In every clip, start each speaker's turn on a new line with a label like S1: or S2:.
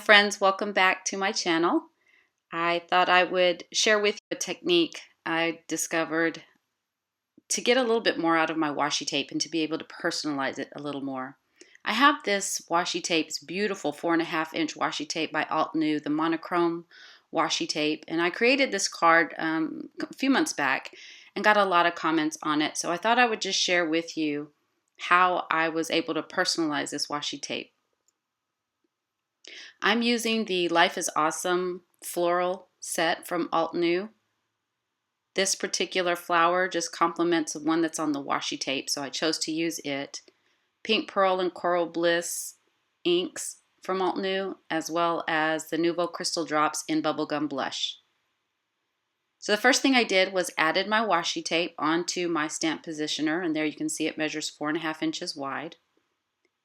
S1: friends, welcome back to my channel. I thought I would share with you a technique I discovered to get a little bit more out of my washi tape and to be able to personalize it a little more. I have this washi tape, it's beautiful 4.5-inch washi tape by Altenew, the monochrome washi tape, and I created this card a few months back and got a lot of comments on it, so I thought I would just share with you how I was able to personalize this washi tape. I'm using the Life is Awesome floral set from Altenew. This particular flower just complements one that's on the washi tape, so I chose to use it. Pink Pearl and Coral Bliss inks from Altenew, as well as the Nouveau Crystal Drops in Bubblegum Blush. So the first thing I did was added my washi tape onto my stamp positioner, and there you can see it measures 4.5 inches wide.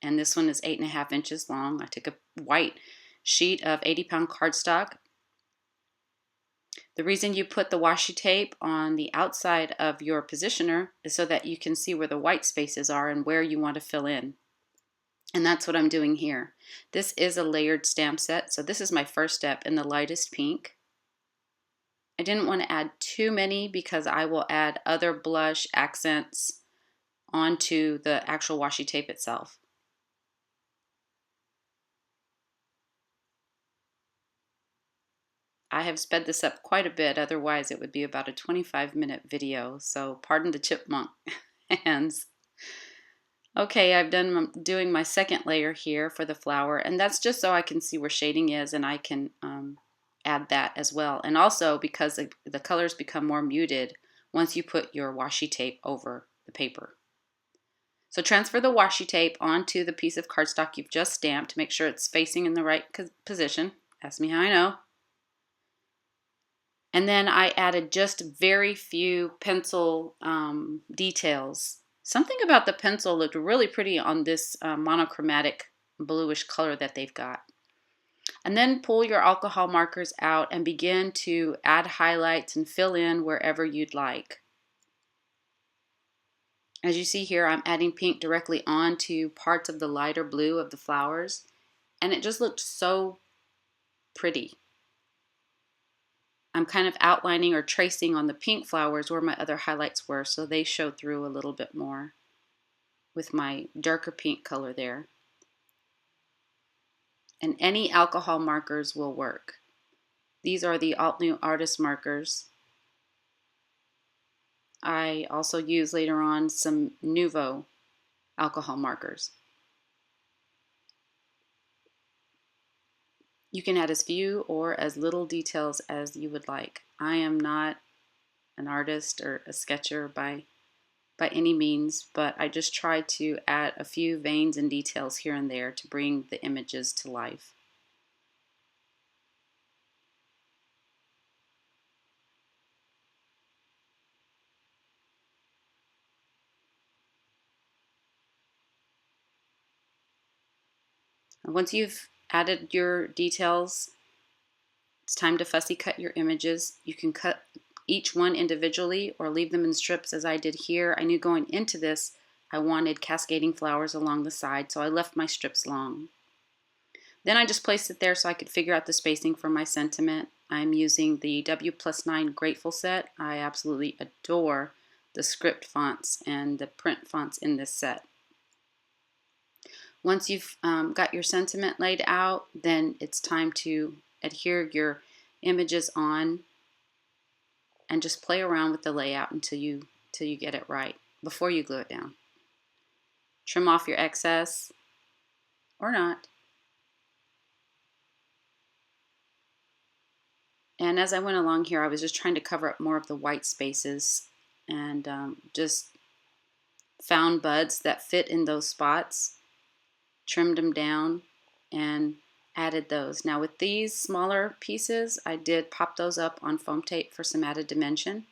S1: And this one is 8.5 inches long. I took a white sheet of 80-pound cardstock. The reason you put the washi tape on the outside of your positioner is so that you can see where the white spaces are and where you want to fill in. And that's what I'm doing here. This is a layered stamp set, so this is my first step in the lightest pink. I didn't want to add too many because I will add other blush accents onto the actual washi tape itself. I have sped this up quite a bit, otherwise it would be about a 25-minute video, so pardon the chipmunk hands. Okay, I've done doing my second layer here for the flower, and that's just so I can see where shading is and I can add that as well. And also because the colors become more muted once you put your washi tape over the paper. So transfer the washi tape onto the piece of cardstock you've just stamped to make sure it's facing in the right position. Ask me how I know. And then I added just very few pencil details. Something about the pencil looked really pretty on this monochromatic bluish color that they've got. And then pull your alcohol markers out and begin to add highlights and fill in wherever you'd like. As you see here, I'm adding pink directly onto parts of the lighter blue of the flowers, and it just looked so pretty. I'm kind of outlining or tracing on the pink flowers where my other highlights were, so they show through a little bit more with my darker pink color there. And any alcohol markers will work. These are the Altenew Artist markers. I also use later on some Nouveau alcohol markers. You can add as few or as little details as you would like. I am not an artist or a sketcher by any means, but I just try to add a few veins and details here and there to bring the images to life. And once you've added your details, it's time to fussy cut your images. You can cut each one individually or leave them in strips as I did here. I knew going into this I wanted cascading flowers along the side, so I left my strips long. Then I just placed it there so I could figure out the spacing for my sentiment. I'm using the W+9 Grateful set. I absolutely adore the script fonts and the print fonts in this set. Once you've got your sentiment laid out, then it's time to adhere your images on and just play around with the layout until you get it right before you glue it down. Trim off your excess or not. And as I went along here, I was just trying to cover up more of the white spaces and just found buds that fit in those spots, trimmed them down, and added those. Now with these smaller pieces, I did pop those up on foam tape for some added dimension.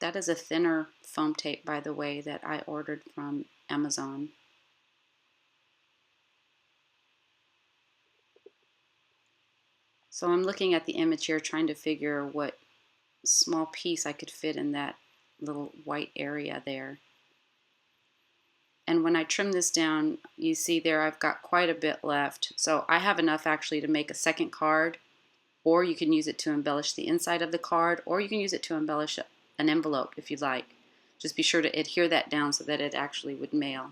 S1: That is a thinner foam tape, by the way, that I ordered from Amazon. So I'm looking at the image here trying to figure what small piece I could fit in that little white area there. And when I trim this down, you see there I've got quite a bit left. So I have enough actually to make a second card, or you can use it to embellish the inside of the card, or you can use it to embellish an envelope if you'd like. Just be sure to adhere that down so that it actually would mail.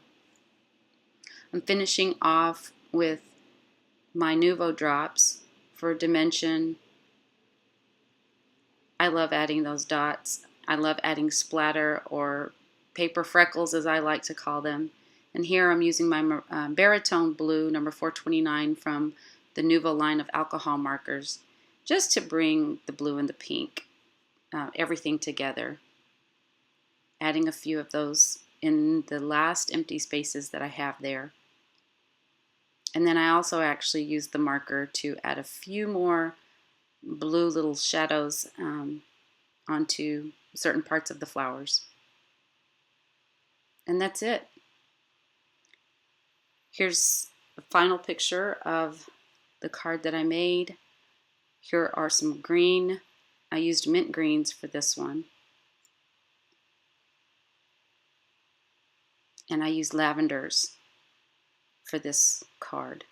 S1: I'm finishing off with my Nuvo drops for dimension. I love adding those dots. I love adding splatter or paper freckles, as I like to call them. And here I'm using my baritone blue number 429 from the Nuvo line of alcohol markers, just to bring the blue and the pink, everything together. Adding a few of those in the last empty spaces that I have there. And then I also actually use the marker to add a few more blue little shadows onto certain parts of the flowers. And that's it. Here's the final picture of the card that I made. Here are some green. I used mint greens for this one. And I used lavenders for this card.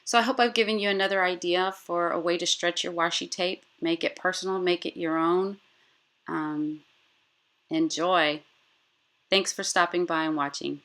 S1: So I hope I've given you another idea for a way to stretch your washi tape. Make it personal, make it your own. Enjoy. Thanks for stopping by and watching.